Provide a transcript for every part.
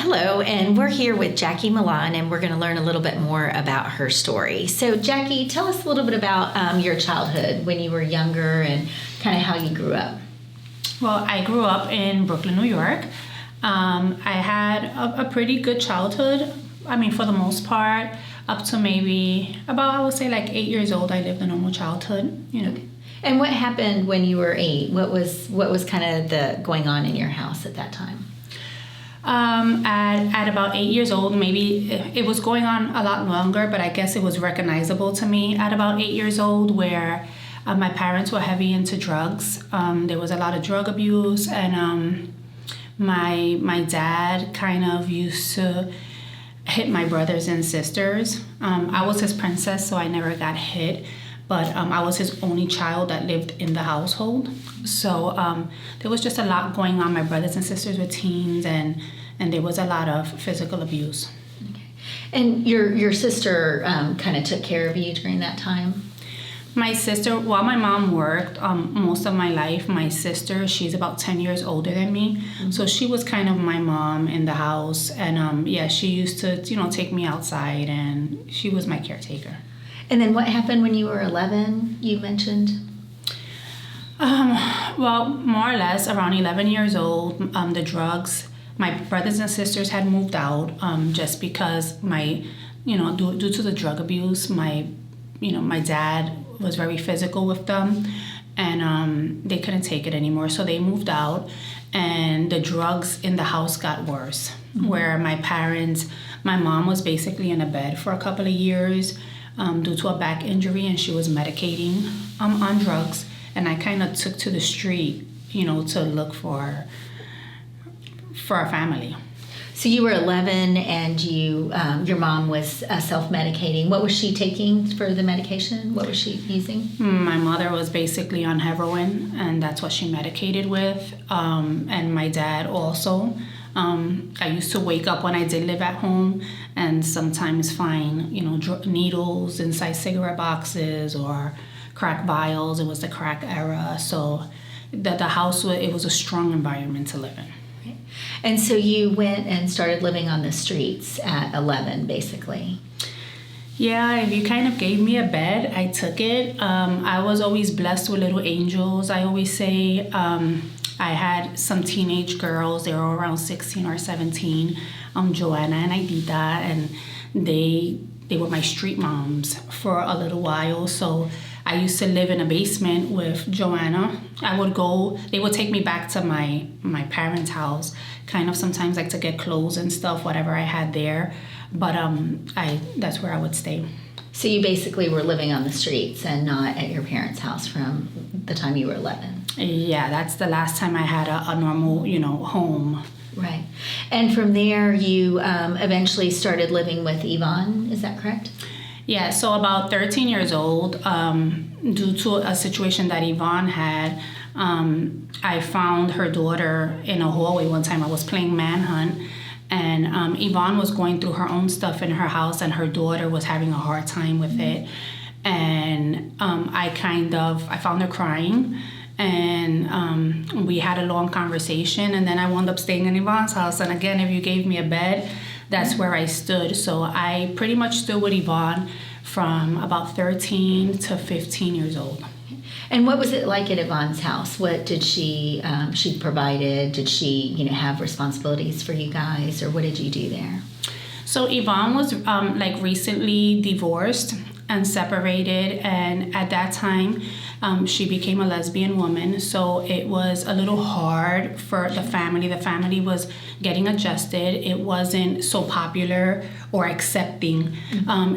Hello, and we're here with Jackie Millan, and we're going to learn a little bit more about her story. So, Jackie, tell us a little bit about your childhood when you were younger and kind of how you grew up. Well, I grew up in Brooklyn, New York. I had a pretty good childhood. I mean, for the most part, up to maybe about, I would say, like 8 years old, I lived a normal childhood, Okay. And what happened when you were 8? What was kind of the going on in your house at that time? At about 8 years old, maybe it was going on a lot longer, but I guess it was recognizable to me at about 8 years old, where my parents were heavy into drugs. There was a lot of drug abuse, and my dad kind of used to hit my brothers and sisters. I was his princess, so I never got hit, but I was his only child that lived in the household. So there was just a lot going on. My brothers and sisters were teens, and there was a lot of physical abuse. Okay. And your sister kind of took care of you during that time? My sister, while my mom worked most of my life, my sister, she's about 10 years older than me. Mm-hmm. So she was kind of my mom in the house. And she used to, take me outside, and she was my caretaker. And then what happened when you were 11, you mentioned? Well, more or less around 11 years old, the drugs, my brothers and sisters had moved out just because due to the drug abuse, my dad was very physical with them, and they couldn't take it anymore. So they moved out, and the drugs in the house got worse, mm-hmm. where my mom was basically in a bed for a couple of years due to a back injury, and she was medicating on drugs. And I kind of took to the street, to look for our family. So you were 11, and your mom was self-medicating. What was she taking for the medication? What was she using? My mother was basically on heroin, and that's what she medicated with. And my dad also. I used to wake up when I did live at home and sometimes find, needles inside cigarette boxes or crack vials. It was the crack era. So the house, it was a strong environment to live in. And so you went and started living on the streets at 11, basically. Yeah, if you kind of gave me a bed, I took it. I was always blessed with little angels, I always say. I had some teenage girls. They were around 16 or 17, Joanna and Aidita, and they were my street moms for a little while. So I used to live in a basement with Joanna. They would take me back to my parents' house, kind of sometimes like to get clothes and stuff, whatever I had there. But that's where I would stay. So you basically were living on the streets and not at your parents' house from the time you were 11. Yeah, that's the last time I had a normal, home. Right. And from there, you eventually started living with Yvonne, is that correct? Yeah, so about 13 years old, due to a situation that Yvonne had, I found her daughter in a hallway one time. I was playing manhunt, and Yvonne was going through her own stuff in her house, and her daughter was having a hard time with it. And I found her crying, and we had a long conversation, and then I wound up staying in Yvonne's house. And again, if you gave me a bed, that's where I stood. So I pretty much stood with Yvonne from about 13 to 15 years old. And what was it like at Yvonne's house? What did she provided? Did she, have responsibilities for you guys, or what did you do there? So Yvonne was recently divorced and separated, and at that time she became a lesbian woman, so it was a little hard for the family. The family was getting adjusted. It wasn't so popular or accepting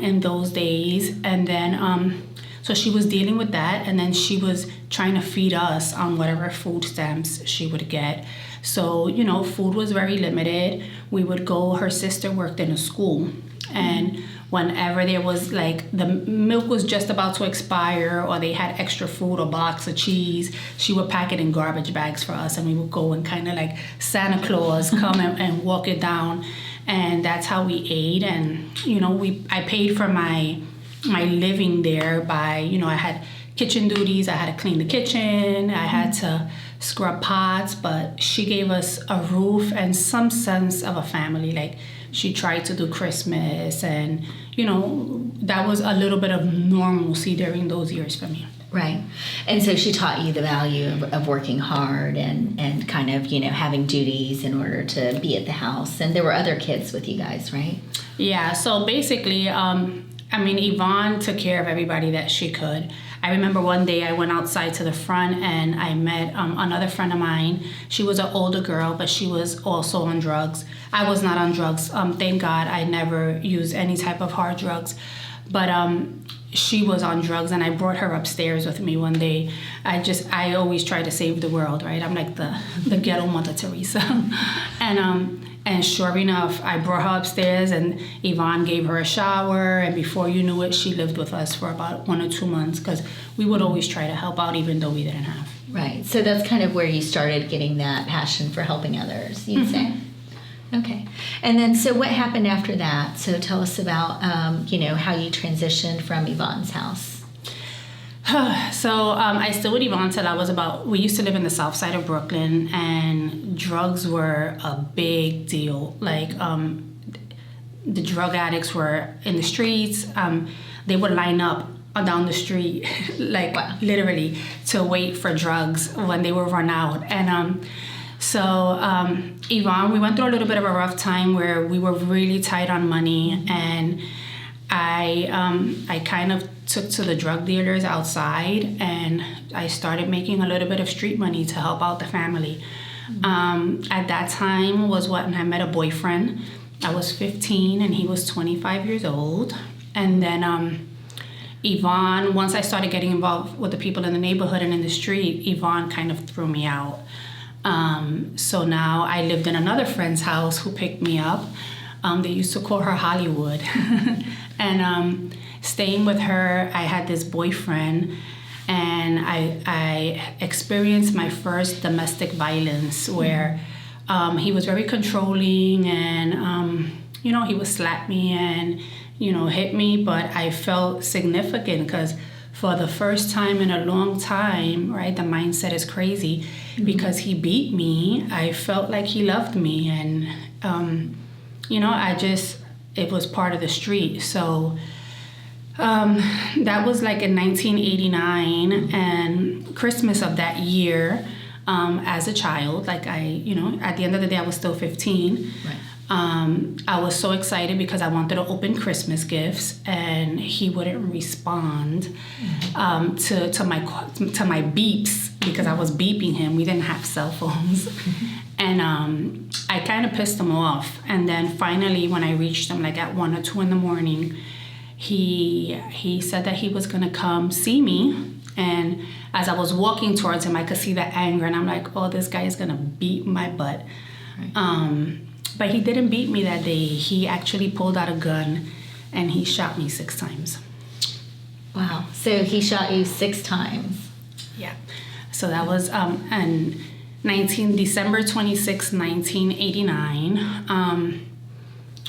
in those days, and then so she was dealing with that, and then she was trying to feed us on whatever food stamps she would get. So, food was very limited. We would go, her sister worked in a school, and whenever there was the milk was just about to expire, or they had extra food, a box of cheese, she would pack it in garbage bags for us, and we would go and kind of like Santa Claus come and walk it down, and that's how we ate. And I paid for my living there by I had kitchen duties. I had to clean the kitchen. I had to scrub pots, but she gave us a roof and some sense of a family. Like, she tried to do Christmas, and, that was a little bit of normalcy during those years for me. Right. And so she taught you the value of working hard and kind of, having duties in order to be at the house. And there were other kids with you guys, right? Yeah. So basically, Yvonne took care of everybody that she could. I remember one day I went outside to the front and I met another friend of mine. She was an older girl, but she was also on drugs. I was not on drugs. Thank God I never used any type of hard drugs. But she was on drugs, and I brought her upstairs with me one day. I always try to save the world, right? I'm like the ghetto Mother Teresa. And sure enough, I brought her upstairs, and Yvonne gave her a shower, and before you knew it, she lived with us for about 1 or 2 months, because we would always try to help out even though we didn't have. Right. So that's kind of where you started getting that passion for helping others, you'd say? Okay. And then, so what happened after that? So tell us about, how you transitioned from Yvonne's house. So I stayed with Yvonne till we used to live in the south side of Brooklyn, and drugs were a big deal. Like, the drug addicts were in the streets. They would line up down the street, like, wow, literally, to wait for drugs when they would run out. And So Yvonne, we went through a little bit of a rough time where we were really tight on money, and I kind of took to the drug dealers outside, and I started making a little bit of street money to help out the family. At that time was when I met a boyfriend. I was 15 and he was 25 years old. And then Yvonne, once I started getting involved with the people in the neighborhood and in the street, Yvonne kind of threw me out. So now I lived in another friend's house who picked me up. They used to call her Hollywood. And staying with her, I had this boyfriend, and I experienced my first domestic violence where he was very controlling, and, he would slap me and, hit me, but I felt significant because for the first time in a long time, right, the mindset is crazy. Because he beat me, I felt like he loved me, and, it was part of the street. So that was like in 1989, and Christmas of that year, as a child, like at the end of the day, I was still 15. Right. I was so excited because I wanted to open Christmas gifts, and he wouldn't respond to my beeps because I was beeping him. We didn't have cell phones. And I kind of pissed him off. And then finally, when I reached him, like at 1 or 2 in the morning, he said that he was gonna come see me. And as I was walking towards him, I could see the anger, and I'm like, oh, this guy is gonna beat my butt. Right. But he didn't beat me that day. He actually pulled out a gun and he shot me 6 times. Wow. So he shot you 6 times. Yeah. So that was on December 26, 1989.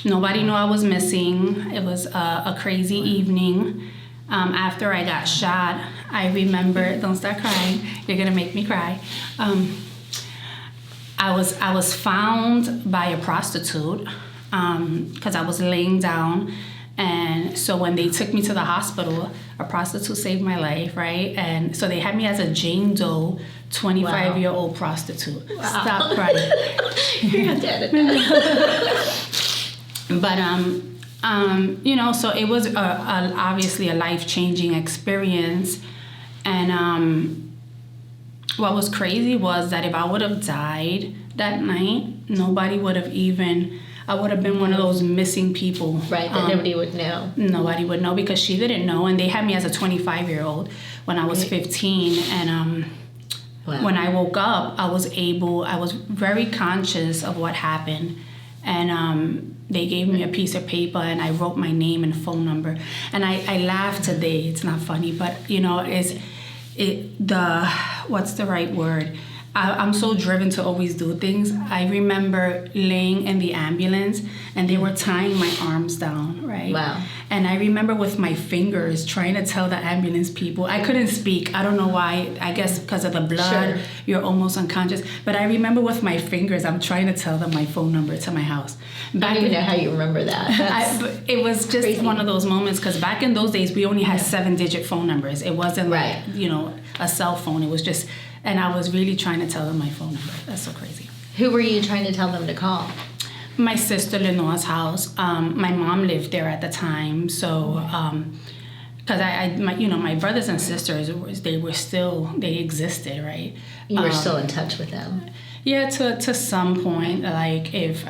Nobody knew I was missing. It was a crazy evening. After I got shot, I remember, don't start crying, you're gonna make me cry. I was found by a prostitute because I was laying down, and so when they took me to the hospital, a prostitute saved my life, right? And so they had me as a Jane Doe 25-year-old prostitute. Wow. Stop crying. You're not dead. But so it was obviously a life-changing experience, and what was crazy was that if I would have died that night, nobody would have I would have been one of those missing people. Right, that nobody would know. Nobody would know because she didn't know. And they had me as a 25-year-old when I was 15. And when I woke up, I was very conscious of what happened. And they gave me a piece of paper, and I wrote my name and phone number. And I laugh today. It's not funny, but, what's the right word? I'm so driven to always do things. I remember laying in the ambulance and they were tying my arms down, right? Wow. And I remember with my fingers trying to tell the ambulance people, I couldn't speak. I don't know why. I guess because of the blood, you're almost unconscious. But I remember with my fingers, I'm trying to tell them my phone number to my house. I don't even know how you remember that. It was just crazy. One of those moments, because back in those days, we only had 7-digit phone numbers. It wasn't like, a cell phone. It was just, and I was really trying to tell them my phone number. That's so crazy. Who were you trying to tell them to call? My sister Lenore's house. My mom lived there at the time, so because my brothers and sisters, they existed, right? You were still in touch with them. Yeah, to some point. Like if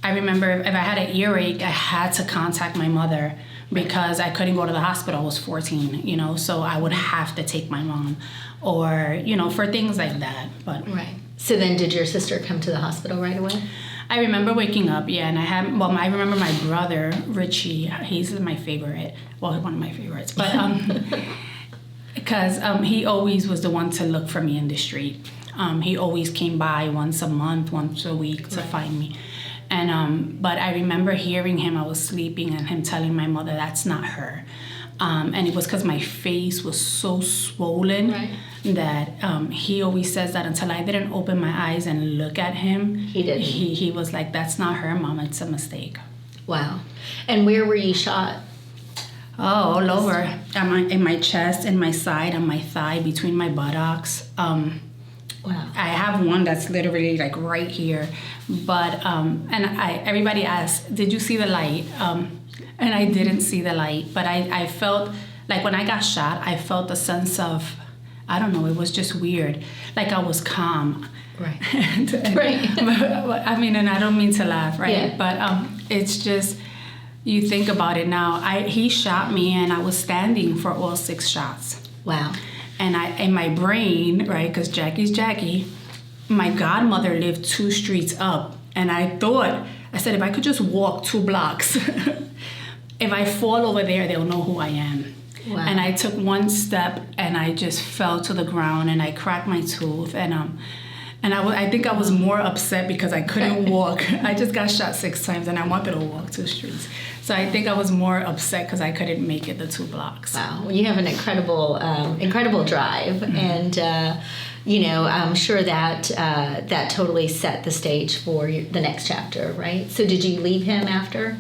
I remember if I had an earache, I had to contact my mother because I couldn't go to the hospital. I was 14, so I would have to take my mom, or for things like that. But right. So then, did your sister come to the hospital right away? I remember waking up, and I remember my brother, Richie, he's my favorite, one of my favorites, but because he always was the one to look for me in the street. He always came by once a month, once a week to find me. And but I remember hearing him, I was sleeping, and him telling my mother, that's not her. And it was because my face was so swollen that he always says that until I didn't open my eyes and look at him, he was like, that's not her, Mom, it's a mistake. Wow. And where were you shot? Oh, all over. In my chest, in my side, on my thigh, between my buttocks. Wow. I have one that's literally like right here. But, everybody asks, did you see the light? And I didn't see the light, but I felt like when I got shot, I felt a sense of, I don't know, it was just weird. Like I was calm. Right. Right. But, and I don't mean to laugh, right? Yeah. But it's just, you think about it now. He shot me and I was standing for all 6 shots. Wow. And in my brain, right, because Jackie's Jackie, my godmother lived 2 streets up. And I said, if I could just walk 2 blocks, if I fall over there, they'll know who I am. Wow. And I took 1 step and I just fell to the ground and I cracked my tooth. And I think I was more upset because I couldn't walk. I just got shot 6 times and I wanted to walk 2 streets. So I think I was more upset because I couldn't make it the 2 blocks. Wow. Well, you have an incredible drive. And, I'm sure that totally set the stage for the next chapter, right? So did you leave him after?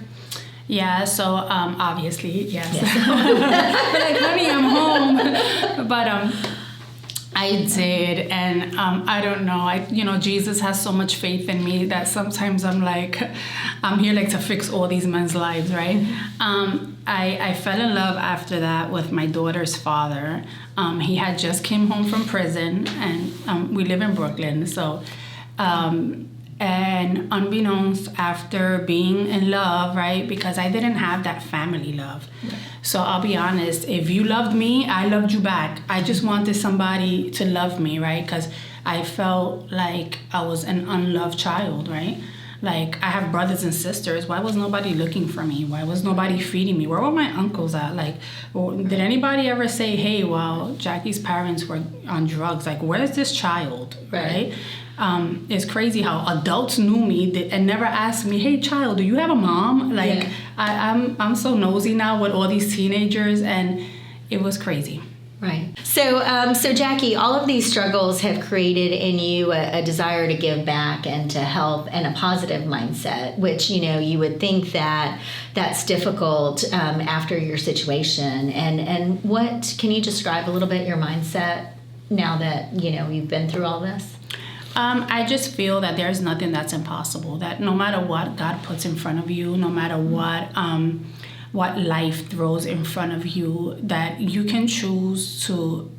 Yeah, so obviously, yes. Like, honey, I'm home. But I did, and I don't know. Jesus has so much faith in me that sometimes I'm here to fix all these men's lives, right? I fell in love after that with my daughter's father. He had just came home from prison, and we live in Brooklyn, so. And unbeknownst, after being in love, right, because I didn't have that family love. Right. So I'll be honest, if you loved me, I loved you back. I just wanted somebody to love me, right, because I felt like I was an unloved child, right? Like, I have brothers and sisters. Why was nobody looking for me? Why was nobody feeding me? Where were my uncles at? Like, did anybody ever say, hey, well, Jackie's parents were on drugs. Like, where's this child, right? It's crazy how adults knew me and never asked me, hey, child, do you have a mom? Like, I'm so nosy now with all these teenagers, and it was crazy. Right. So Jackie, all of these struggles have created in you a desire to give back and to help and a positive mindset, which, you would think that that's difficult after your situation. And what, can you describe a little bit your mindset now that, you've been through all this? I just feel that there's nothing that's impossible, that no matter what God puts in front of you, no matter what life throws in front of you, that you can choose to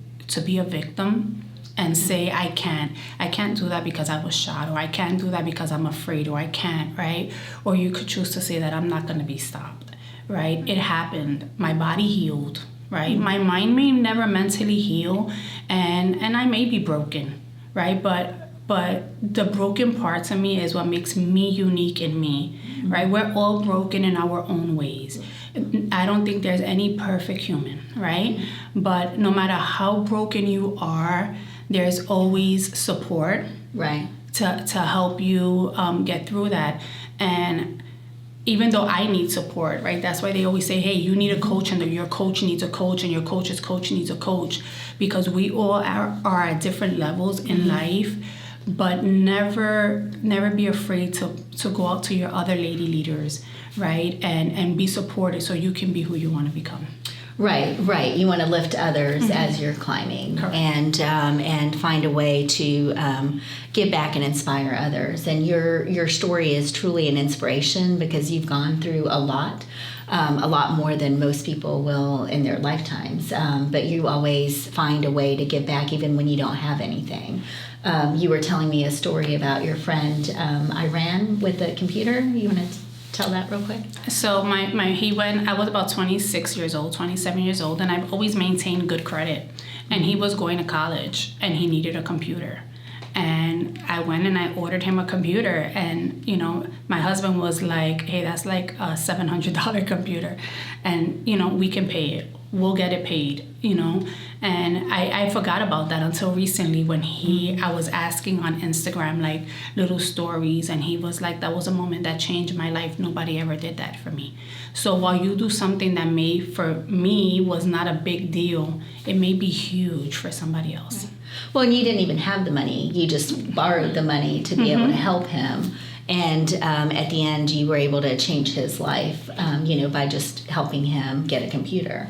be a victim and say, I can't do that because I was shot, or I can't do that because I'm afraid, or I can't, right? Or you could choose to say that I'm not going to be stopped, right? It happened. My body healed, right? Mm-hmm. My mind may never mentally heal, and I may be broken, right? But the broken parts of me is what makes me unique in me, right? We're all broken in our own ways. I don't think there's any perfect human, right? But no matter how broken you are, there's always support Right. to help you get through that. And even though I need support, right? That's why they always say, hey, you need a coach, and your coach needs a coach, and your coach's coach needs a coach, because we all are at different levels in life. But never be afraid to go out to your other lady leaders, right? And be supported so you can be who you want to become. Right. You want to lift others as you're climbing. Correct. And find a way to give back and inspire others. And your story is truly an inspiration, because you've gone through a lot more than most people will in their lifetimes. But you always find a way to give back even when you don't have anything. You were telling me a story about your friend Iran with the computer. You want to tell that real quick? So I was about 26 years old, 27 years old, and I've always maintained good credit. And he was going to college, and he needed a computer. And I went and I ordered him a computer, and my husband was like, hey, that's like a $700 computer, and we can pay it. We'll get it paid, and I forgot about that until recently when I was asking on Instagram, like, little stories, and he was like, that was a moment that changed my life. Nobody ever did that for me. So while you do something that for me was not a big deal, it may be huge for somebody else. Right. Well, and you didn't even have the money. You just borrowed the money to be able to help him. And at the end, you were able to change his life, by just helping him get a computer.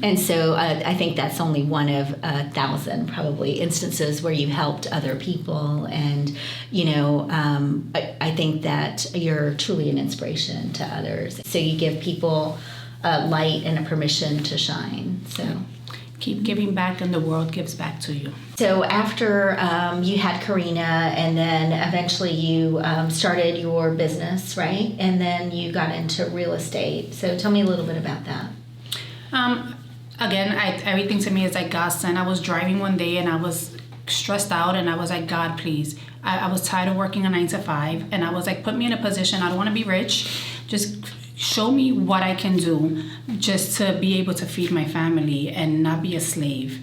And so I think that's only one of 1,000 probably instances where you helped other people. And, I think that you're truly an inspiration to others. So you give people a light and a permission to shine. So keep giving back, and the world gives back to you. So after you had Karina, and then eventually you started your business, right? And then you got into real estate. So tell me a little bit about that. Again, everything to me is like God sent. I was driving one day, and I was stressed out, and I was like, God, please. I was tired of working a 9 to 5, and I was like, put me in a position. I don't want to be rich. Just show me what I can do just to be able to feed my family and not be a slave.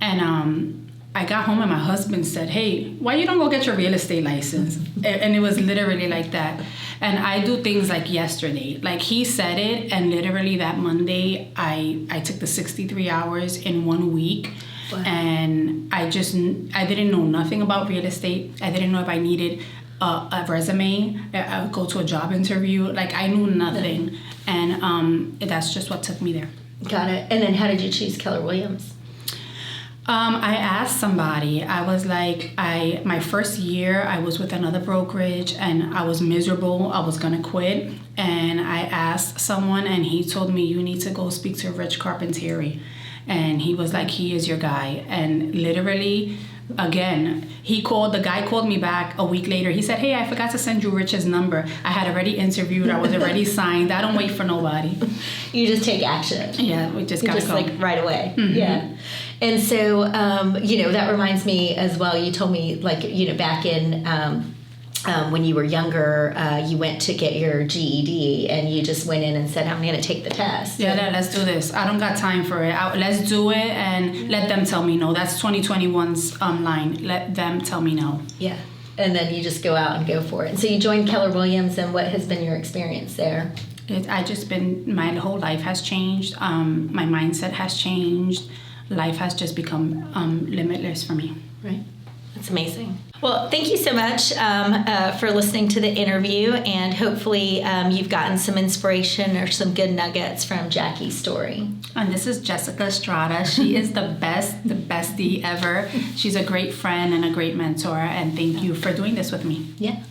And I got home, and my husband said, hey, why you don't go get your real estate license? And it was literally like that. And I do things like yesterday. Like, he said it, and literally that Monday, I took the 63 hours in 1 week. Wow. And I didn't know nothing about real estate. I didn't know if I needed a resume, go to a job interview. Like, I knew nothing. And that's just what took me there. Got it. And then how did you choose Keller Williams? I asked somebody. I was like, my first year, I was with another brokerage, and I was miserable. I was going to quit. And I asked someone, and he told me, you need to go speak to Rich Carpentieri. And he was like, he is your guy. And literally, again, the guy called me back a week later. He said, hey, I forgot to send you Rich's number. I had already interviewed. I was already signed. I don't wait for nobody. You just take action. Yeah, we just got to go. Like right away. Yeah. And so, that reminds me as well. You told me, like, back in when you were younger, you went to get your GED, and you just went in and said, I'm going to take the test. Yeah, let's do this. I don't got time for it. Let's do it, and let them tell me no. That's 2021's line. Let them tell me no. Yeah. And then you just go out and go for it. And so you joined Keller Williams, and what has been your experience there? My whole life has changed. My mindset has changed. Life has just become limitless for me. Right. That's amazing. Well, thank you so much for listening to the interview, and hopefully you've gotten some inspiration or some good nuggets from Jackie's story. And this is Jessica Estrada. She is the bestie ever. She's a great friend and a great mentor, and thank you for doing this with me. Yeah.